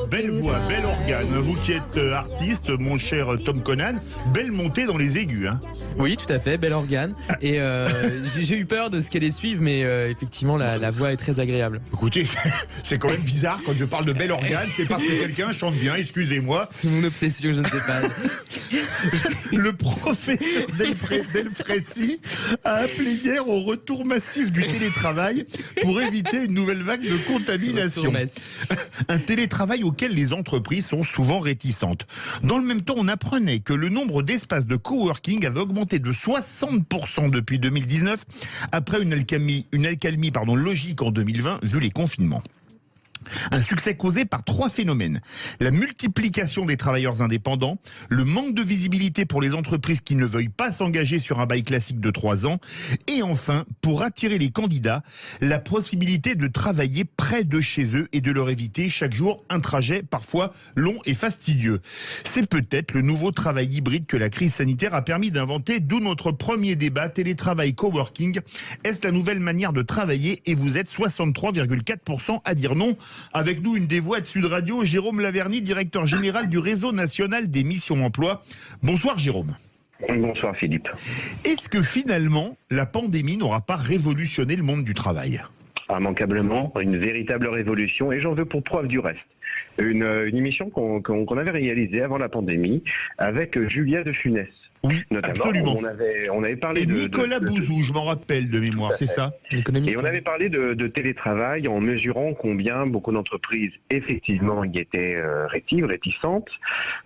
Belle voix, bel organe. Vous qui êtes artiste, mon cher Tom Conan, belle montée dans les aigus. Hein. Oui, tout à fait, bel organe. Et j'ai eu peur de ce qu'elle allait suivre, mais effectivement, la voix est très agréable. Écoutez, c'est quand même bizarre quand je parle de bel organe, c'est parce que quelqu'un chante bien, excusez-moi. C'est mon obsession, je ne sais pas. Le professeur Delfrécy a appelé hier au retour massif du télétravail pour éviter une nouvelle vague de contamination. Un télétravail auquel les entreprises sont souvent réticentes. Dans le même temps, on apprenait que le nombre d'espaces de coworking avait augmenté de 60% depuis 2019, après une accalmie logique en 2020, vu les confinements. Un succès causé par trois phénomènes. La multiplication des travailleurs indépendants, le manque de visibilité pour les entreprises qui ne veuillent pas s'engager sur un bail classique de 3 ans, et enfin, pour attirer les candidats, la possibilité de travailler près de chez eux et de leur éviter chaque jour un trajet parfois long et fastidieux. C'est peut-être le nouveau travail hybride que la crise sanitaire a permis d'inventer, d'où notre premier débat, télétravail coworking. Est-ce la nouvelle manière de travailler? Et vous êtes 63,4% à dire non. Avec nous, une des voix de Sud Radio, Jérôme Laverny, directeur général du Réseau national des missions emploi. Bonsoir Jérôme. Bonsoir Philippe. Est-ce que finalement, la pandémie n'aura pas révolutionné le monde du travail? Immanquablement, une véritable révolution, et j'en veux pour preuve du reste. Une émission qu'on avait réalisée avant la pandémie avec Julia de Funès. Oui, notamment, absolument. On avait parlé et Nicolas Bouzou, je m'en rappelle de mémoire, c'est ça? Et on avait parlé de télétravail en mesurant combien beaucoup d'entreprises, effectivement, y étaient réticentes,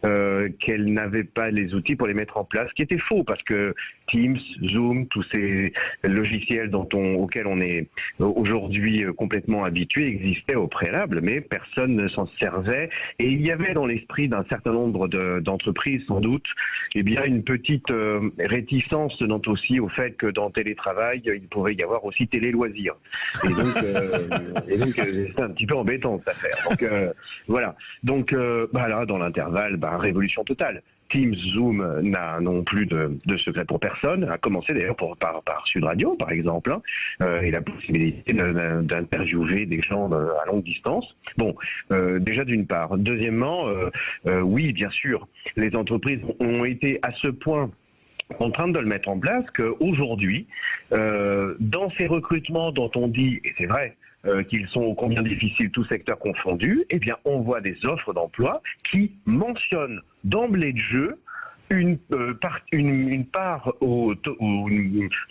qu'elles n'avaient pas les outils pour les mettre en place, ce qui était faux, parce que Teams, Zoom, tous ces logiciels auxquels on est aujourd'hui complètement habitué existaient au préalable, mais personne ne s'en servait. Et il y avait dans l'esprit d'un certain nombre d'entreprises, sans doute, eh bien, une petite réticence tenant aussi au fait que dans télétravail, il pouvait y avoir aussi télé-loisirs. Et donc, c'est un petit peu embêtant cette affaire. Donc, voilà. Donc, là, dans l'intervalle, révolution totale. Teams, Zoom n'a non plus de secret pour personne, à commencer d'ailleurs par Sud Radio, par exemple, et la possibilité d'interviewer des gens à longue distance. Bon, déjà d'une part. Deuxièmement, oui, bien sûr, les entreprises ont été à ce point contraintes de le mettre en place qu'aujourd'hui, dans ces recrutements dont on dit, et c'est vrai, qu'ils sont combien difficiles, tous secteurs confondus, eh bien, on voit des offres d'emploi qui mentionnent d'emblée de jeu une part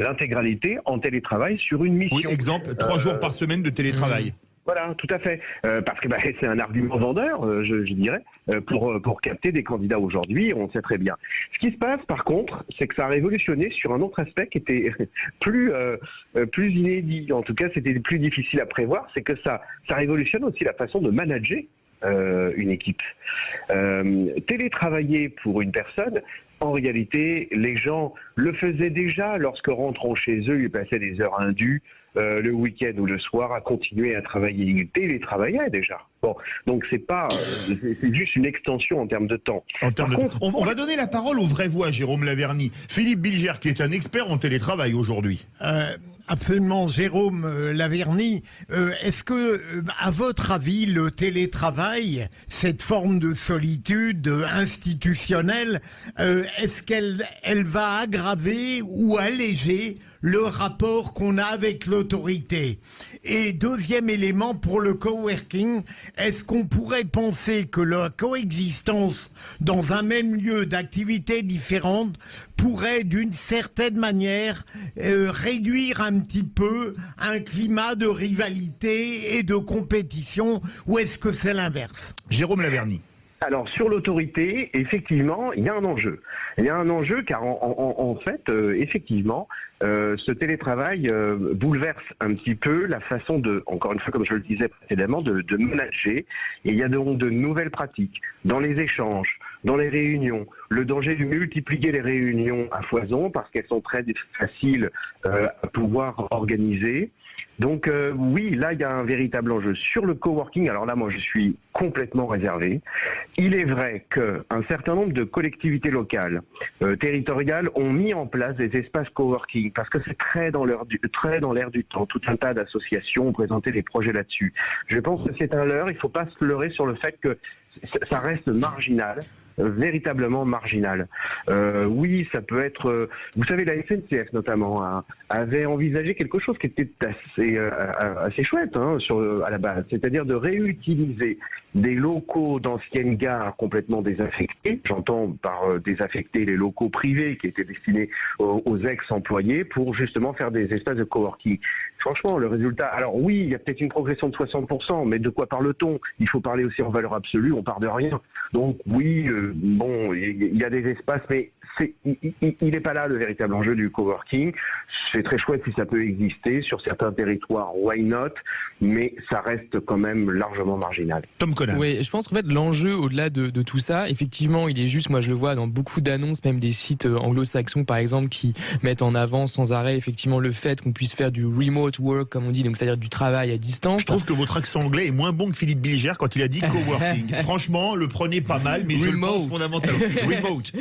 l'intégralité en télétravail sur une mission. Oui, exemple, 3 jours par semaine de télétravail. Voilà, tout à fait. Parce que c'est un argument vendeur, je dirais, pour capter des candidats aujourd'hui, on sait très bien. Ce qui se passe, par contre, c'est que ça a révolutionné sur un autre aspect qui était plus inédit. En tout cas, c'était plus difficile à prévoir. C'est que ça révolutionne aussi la façon de manager une équipe. Télétravailler pour une personne, en réalité, les gens le faisaient déjà lorsque rentrant chez eux, ils passaient des heures indues le week-end ou le soir à continuer à travailler. Ils télétravaillaient déjà. Bon, donc c'est juste une extension en termes de temps. On va donner la parole aux vraies voix, Jérôme Laverny. Philippe Bilger, qui est un expert en télétravail aujourd'hui. Absolument, Jérôme Laverny. Est-ce que, à votre avis, le télétravail, cette forme de solitude institutionnelle, est-ce qu'elle va aggraver ou alléger le rapport qu'on a avec l'autorité? Et deuxième élément, pour le coworking, est-ce qu'on pourrait penser que la coexistence dans un même lieu d'activités différentes pourrait d'une certaine manière réduire un petit peu un climat de rivalité et de compétition, ou est-ce que c'est l'inverse? Jérôme Laverny. Alors, sur l'autorité, effectivement, il y a un enjeu. Il y a un enjeu car, en fait, effectivement, ce télétravail bouleverse un petit peu la façon de, encore une fois, comme je le disais précédemment, de manager. Et il y a donc de nouvelles pratiques dans les échanges, dans les réunions. Le danger de multiplier les réunions à foison parce qu'elles sont très faciles à pouvoir organiser. Donc oui, là il y a un véritable enjeu. Sur le coworking, alors là moi je suis complètement réservé. Il est vrai qu'un certain nombre de collectivités locales, territoriales ont mis en place des espaces coworking parce que c'est très dans l'air du temps. Tout un tas d'associations ont présenté des projets là-dessus. Je pense que c'est un leurre, il ne faut pas se leurrer sur le fait que ça reste marginal. Véritablement marginal. Oui, ça peut être... vous savez, la SNCF notamment avait envisagé quelque chose qui était assez chouette à la base, c'est-à-dire de réutiliser des locaux d'anciennes gares complètement désaffectés. J'entends par désaffecter les locaux privés qui étaient destinés aux ex-employés pour justement faire des espaces de coworking. Franchement, le résultat... Alors oui, il y a peut-être une progression de 60%, mais de quoi parle-t-on? Il faut parler aussi en valeur absolue, on part de rien. Donc oui... bon, il y a des espaces, mais il n'est pas là le véritable enjeu du coworking. C'est très chouette si ça peut exister sur certains territoires, why not, mais ça reste quand même largement marginal. Tom Conan. Oui, je pense qu'en fait l'enjeu au-delà de tout ça, effectivement, il est juste, moi je le vois dans beaucoup d'annonces, même des sites anglo-saxons par exemple, qui mettent en avant sans arrêt effectivement le fait qu'on puisse faire du remote work, comme on dit, donc c'est-à-dire du travail à distance. Je trouve que votre accent anglais est moins bon que Philippe Bilger quand il a dit coworking. Franchement, le prenez pas mal, mais je le pense fondamentalement. Remote.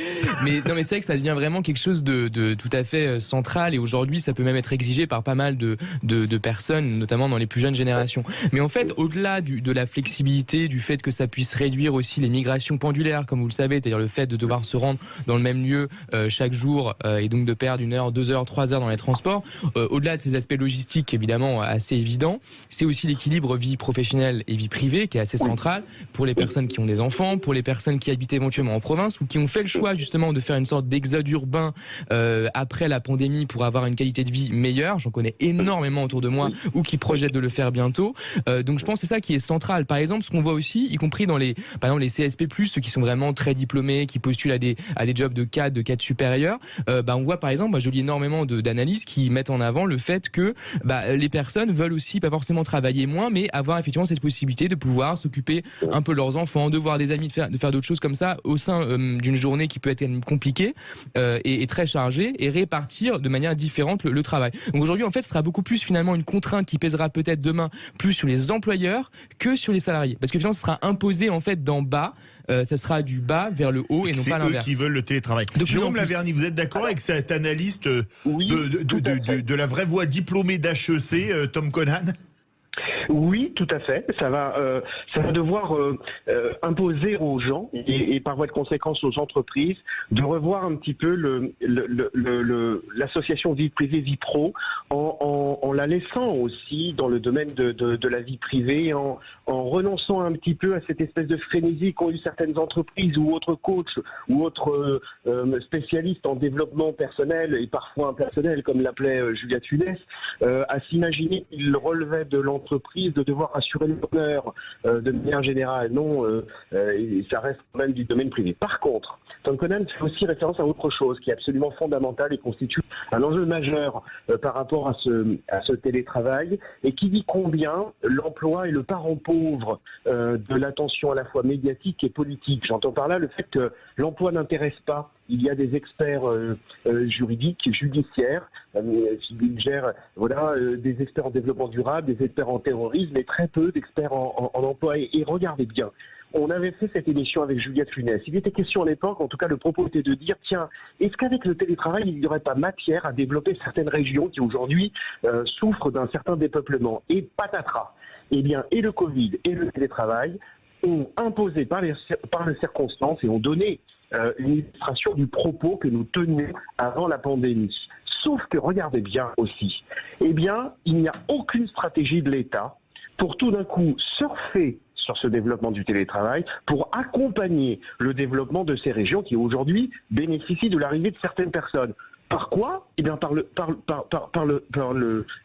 Mais non, mais c'est vrai que ça devient vraiment quelque chose de tout à fait central, et aujourd'hui ça peut même être exigé par pas mal de personnes, notamment dans les plus jeunes générations. Mais en fait, au-delà de la flexibilité, du fait que ça puisse réduire aussi les migrations pendulaires, comme vous le savez, c'est-à-dire le fait de devoir se rendre dans le même lieu chaque jour et donc de perdre 1 heure, 2 heures, 3 heures dans les transports, au-delà de ces aspects logistiques évidemment assez évidents, c'est aussi l'équilibre vie professionnelle et vie privée qui est assez central pour les personnes qui ont des enfants, pour les personnes qui habitent éventuellement en province ou qui ont fait le choix justement de faire une sorte d'exode urbain après la pandémie pour avoir une qualité de vie meilleure. J'en connais énormément autour de moi ou qui projettent de le faire bientôt. Donc je pense que c'est ça qui est central. Par exemple, ce qu'on voit aussi, y compris dans par exemple les CSP+, ceux qui sont vraiment très diplômés, qui postulent à des jobs de cadre supérieurs, on voit par exemple, moi je lis énormément d'analyses qui mettent en avant le fait que les personnes veulent aussi pas forcément travailler moins, mais avoir effectivement cette possibilité de pouvoir s'occuper un peu de leurs enfants, de voir des amis, de faire d'autres choses comme ça au sein d'une journée qui peut être compliquée et très chargée, et répartir de manière différente le travail. Donc aujourd'hui, en fait, ce sera beaucoup plus finalement une contrainte qui pèsera peut-être demain plus sur les employeurs que sur les salariés, parce que finalement, ce sera imposé en fait d'en bas. Ça sera du bas vers le haut et non pas l'inverse. C'est eux qui veulent le télétravail. Jérôme Laverny, vous êtes d'accord avec cet analyste de la vraie voie diplômée d'HEC, Tom Conan? Oui, tout à fait. Ça va devoir imposer aux gens et par voie de conséquence aux entreprises de revoir un petit peu l'association vie privée vie pro en la laissant aussi dans le domaine de la vie privée, en renonçant un petit peu à cette espèce de frénésie qu'ont eu certaines entreprises ou autres coachs ou autres spécialistes en développement personnel et parfois impersonnel, comme l'appelait Juliette Funès, à s'imaginer qu'il relevait de l'entreprise de devoir assurer le bonheur de manière générale. Non, ça reste quand même du domaine privé. Par contre, Tom Conan fait aussi référence à autre chose qui est absolument fondamentale et constitue un enjeu majeur par rapport à ce télétravail, et qui dit combien l'emploi est le parent pauvre de l'attention à la fois médiatique et politique. J'entends par là le fait que l'emploi n'intéresse pas. Il y a des experts juridiques, judiciaires, des experts en développement durable, des experts en terrorisme, mais très peu d'experts en emploi. Et regardez bien, on avait fait cette émission avec Juliette Funès. Il était question à l'époque, en tout cas le propos était de dire, tiens, est-ce qu'avec le télétravail, il n'y aurait pas matière à développer certaines régions qui aujourd'hui souffrent d'un certain dépeuplement? Et patatras. Eh bien, et le Covid et le télétravail ont imposé par les circonstances et ont donné une illustration du propos que nous tenions avant la pandémie. Sauf que, regardez bien aussi, eh bien, il n'y a aucune stratégie de l'État pour tout d'un coup surfer sur ce développement du télétravail, pour accompagner le développement de ces régions qui aujourd'hui bénéficient de l'arrivée de certaines personnes. Par quoi? Eh bien, par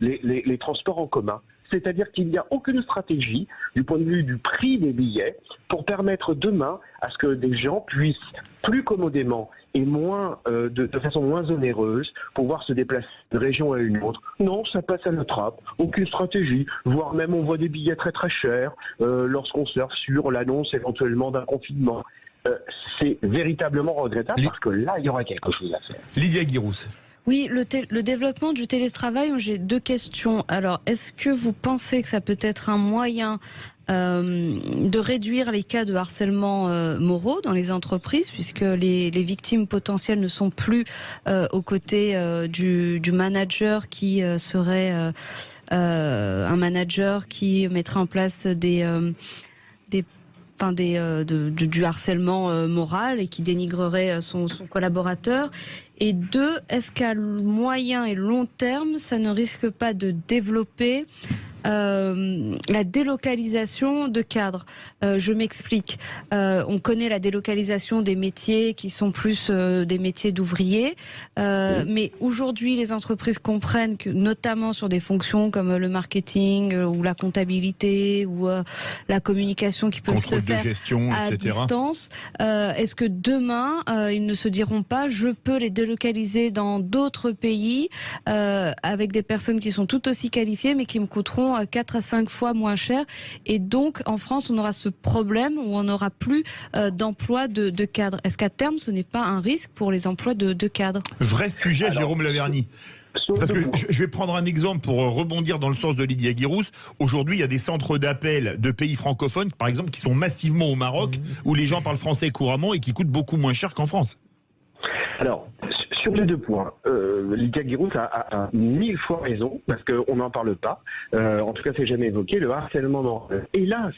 les transports en commun. C'est-à-dire qu'il n'y a aucune stratégie du point de vue du prix des billets pour permettre demain à ce que des gens puissent plus commodément et de façon moins onéreuse pouvoir se déplacer d'une région à une autre. Non, ça passe à la trappe, aucune stratégie, voire même on voit des billets très très chers lorsqu'on surfe sur l'annonce éventuellement d'un confinement. C'est véritablement regrettable parce que là, il y aura quelque chose à faire. Lydia Guirousse. Oui, le développement du télétravail, j'ai 2 questions. Alors, est-ce que vous pensez que ça peut être un moyen de réduire les cas de harcèlement moraux dans les entreprises, puisque les victimes potentielles ne sont plus aux côtés du manager qui serait un manager qui mettrait en place du harcèlement moral et qui dénigrerait son collaborateur. Et 2, est-ce qu'à moyen et long terme, ça ne risque pas de développer la délocalisation de cadres? Je m'explique. On connaît la délocalisation des métiers qui sont plus des métiers d'ouvriers, mais aujourd'hui les entreprises comprennent que, notamment sur des fonctions comme le marketing ou la comptabilité ou la communication qui peuvent se faire à distance, est-ce que demain ils ne se diront pas je peux les délocaliser dans d'autres pays avec des personnes qui sont tout aussi qualifiées mais qui me coûteront 4 à 5 fois moins cher, et donc en France on aura ce problème où on n'aura plus d'emploi de cadres. Est-ce qu'à terme ce n'est pas un risque pour les emplois de cadres? Vrai sujet. Alors, Jérôme Laverny. Parce que je vais prendre un exemple pour rebondir dans le sens de Lydia Guirousse. Aujourd'hui, il y a des centres d'appel de pays francophones, par exemple, qui sont massivement au Maroc, où les gens parlent français couramment et qui coûtent beaucoup moins cher qu'en France. Alors, sur les 2 points, Lydia Guirousse a 1000 fois raison, parce qu'on n'en parle pas. En tout cas, c'est jamais évoqué, le harcèlement moral. Hélas,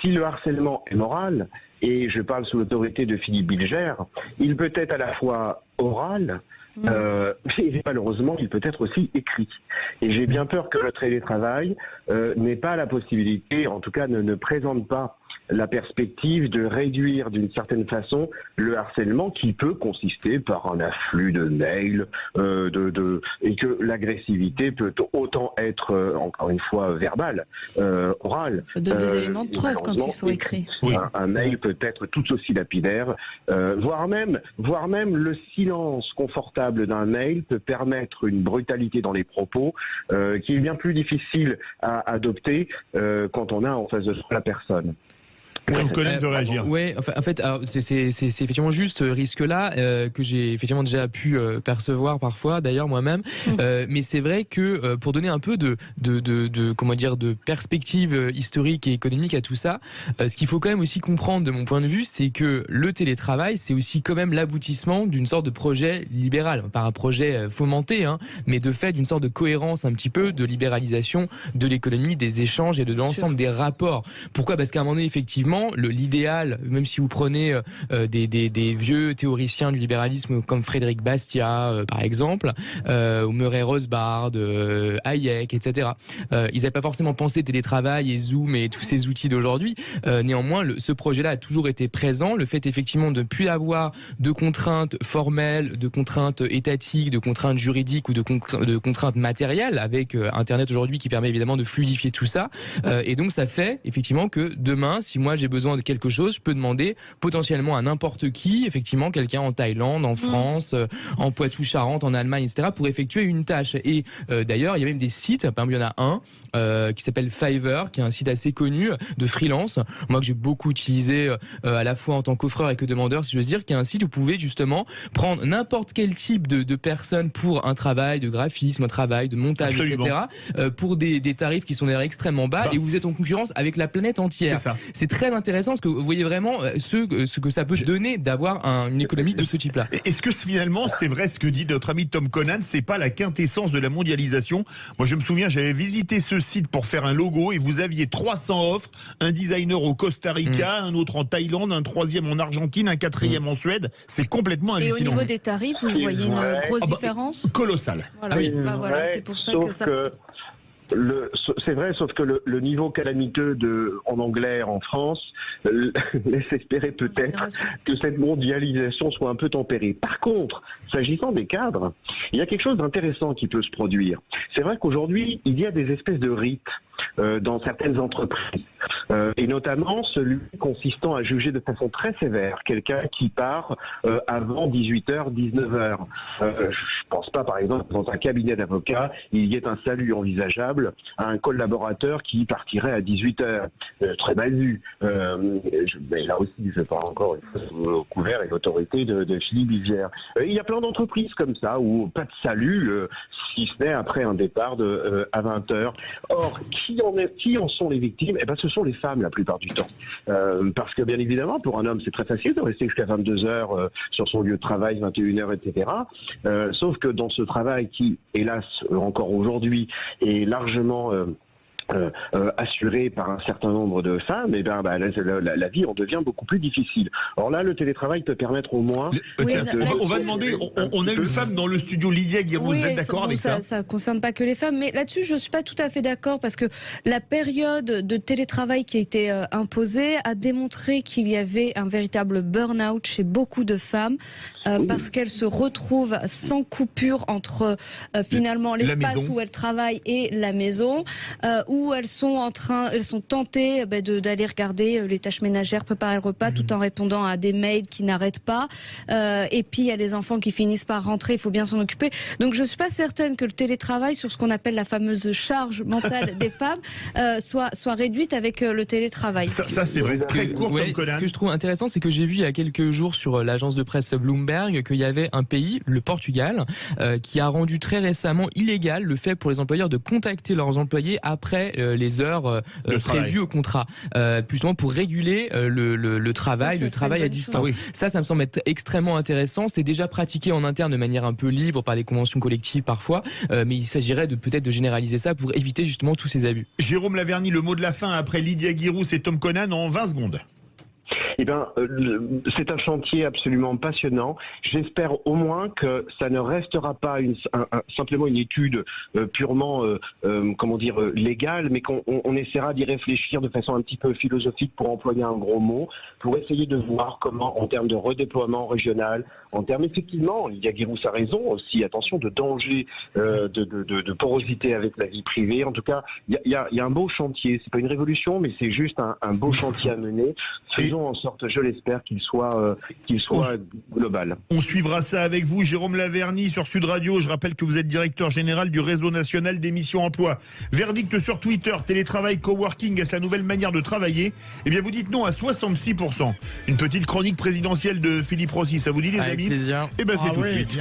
si le harcèlement est moral, et je parle sous l'autorité de Philippe Bilger, il peut être à la fois oral, et malheureusement, il peut être aussi écrit. Et j'ai bien peur que le télétravail n'ait pas la possibilité, en tout cas ne présente pas la perspective de réduire d'une certaine façon le harcèlement qui peut consister par un afflux de mails, et que l'agressivité peut autant être, encore une fois, verbale, orale. Ça donne des éléments de preuve quand ils sont écrits. Oui, un mail peut être tout aussi lapidaire, voire même le silence confortable d'un mail peut permettre une brutalité dans les propos qui est bien plus difficile à adopter quand on a en face de soi la personne. veut réagir. Ouais, en fait, c'est effectivement juste ce risque-là que j'ai effectivement déjà pu percevoir parfois, d'ailleurs moi-même. Mais c'est vrai que pour donner un peu de comment dire, de perspective historique et économique à tout ça, ce qu'il faut quand même aussi comprendre de mon point de vue, c'est que le télétravail, c'est aussi quand même l'aboutissement d'une sorte de projet libéral, pas un projet fomenté, hein, mais de fait d'une sorte de cohérence un petit peu de libéralisation de l'économie, des échanges et de l'ensemble des rapports. Pourquoi ? Parce qu'à un moment donné, effectivement, l'idéal, même si vous prenez des vieux théoriciens du libéralisme comme Frédéric Bastiat, par exemple, ou Murray Rothbard, Hayek, etc., ils n'avaient pas forcément pensé télétravail et Zoom et tous ces outils d'aujourd'hui. Néanmoins, ce projet-là a toujours été présent. Le fait, effectivement, de ne plus avoir de contraintes formelles, de contraintes étatiques, de contraintes juridiques ou de contraintes matérielles, avec Internet aujourd'hui qui permet évidemment de fluidifier tout ça. Et donc, ça fait effectivement que demain, si moi j'ai besoin de quelque chose, je peux demander potentiellement à n'importe qui, effectivement, quelqu'un en Thaïlande, en France, en Poitou-Charentes, en Allemagne, etc., pour effectuer une tâche. Et d'ailleurs, il y a même des sites, par exemple, il y en a un qui s'appelle Fiverr, qui est un site assez connu de freelance, moi que j'ai beaucoup utilisé à la fois en tant qu'offreur et que demandeur, si je veux dire, qui est un site où vous pouvez justement prendre n'importe quel type de personnes pour un travail de graphisme, un travail de montage, etc., pour des tarifs qui sont d'ailleurs extrêmement bas, et vous êtes en concurrence avec la planète entière. C'est très intéressant parce que vous voyez vraiment ce que ça peut donner d'avoir une économie de ce type-là. Est-ce que finalement c'est vrai ce que dit notre ami Tom Conan, c'est pas la quintessence de la mondialisation? Moi je me souviens, j'avais visité ce site pour faire un logo et vous aviez 300 offres, un designer au Costa Rica, un autre en Thaïlande, un troisième en Argentine, un quatrième en Suède. C'est complètement hallucinant. Et au niveau des tarifs, vous voyez une grosse différence? Colossale. Voilà, voilà, c'est pour ça que ça... C'est vrai, sauf que le niveau calamiteux en anglais en France laisse espérer peut-être que cette mondialisation soit un peu tempérée. Par contre, s'agissant des cadres, il y a quelque chose d'intéressant qui peut se produire. C'est vrai qu'aujourd'hui, il y a des espèces de rites dans certaines entreprises. et notamment celui consistant à juger de façon très sévère quelqu'un qui part avant 18h, 19h. Je pense pas, par exemple, dans un cabinet d'avocats, il y ait un salut envisageable à un collaborateur qui partirait à 18h. Très mal vu. Mais là aussi, je parle encore une fois sous le couvert et l'autorité de Philippe Bivière. Il y a plein d'entreprises comme ça où pas de salut, si ce n'est après un départ à 20h. Or, qui en sont les victimes? Eh ben, ce sont les femmes la plupart du temps. Parce que bien évidemment, pour un homme, c'est très facile de rester jusqu'à 22h sur son lieu de travail, 21h, etc. Sauf que dans ce travail qui, hélas, encore aujourd'hui, est largement assurée par un certain nombre de femmes, et ben, la vie en devient beaucoup plus difficile. Or là, le télétravail peut permettre au moins... On va demander, on a une femme dans le studio, Lydia Guirou, vous êtes d'accord avec ça? Ça ne concerne pas que les femmes, mais là-dessus, je ne suis pas tout à fait d'accord, parce que la période de télétravail qui a été imposée a démontré qu'il y avait un véritable burn-out chez beaucoup de femmes, parce qu'elles se retrouvent sans coupure entre finalement l'espace où elles travaillent et la maison, où elles sont tentées d'aller regarder les tâches ménagères, préparer le repas, tout en répondant à des mails qui n'arrêtent pas. Et puis il y a les enfants qui finissent par rentrer, il faut bien s'en occuper. Donc je ne suis pas certaine que le télétravail, sur ce qu'on appelle la fameuse charge mentale des femmes, soit réduite avec le télétravail. Ça c'est vrai, très court comme Conan. Ce que je trouve intéressant, c'est que j'ai vu il y a quelques jours sur l'agence de presse Bloomberg qu'il y avait un pays, le Portugal, qui a rendu très récemment illégal le fait pour les employeurs de contacter leurs employés après les heures prévues au contrat, justement pour réguler le travail à distance. Oui. Ça me semble être extrêmement intéressant. C'est déjà pratiqué en interne de manière un peu libre par des conventions collectives parfois, mais il s'agirait peut-être de généraliser ça pour éviter justement tous ces abus. Jérôme Laverny, le mot de la fin après Lydia Guirou et Tom Conan en 20 secondes. Eh bien, c'est un chantier absolument passionnant. J'espère au moins que ça ne restera pas simplement une étude purement, légale, mais qu'on essaiera d'y réfléchir de façon un petit peu philosophique, pour employer un gros mot, pour essayer de voir comment, en termes de redéploiement régional, en termes effectivement, Lydia Guirou a raison aussi, attention, de danger, de porosité avec la vie privée. En tout cas, il y a un beau chantier. C'est pas une révolution, mais c'est juste un beau chantier à mener. Faisons en sorte, je l'espère, qu'il soit global. On suivra ça avec vous, Jérôme Laverny, sur Sud Radio. Je rappelle que vous êtes directeur général du Réseau national des missions emploi. Verdict sur Twitter, télétravail, coworking, est-ce la nouvelle manière de travailler? Eh bien, vous dites non à 66%. Une petite chronique présidentielle de Philippe Rossi, ça vous dit, les amis? Avec plaisir. Eh bien, c'est tout de suite.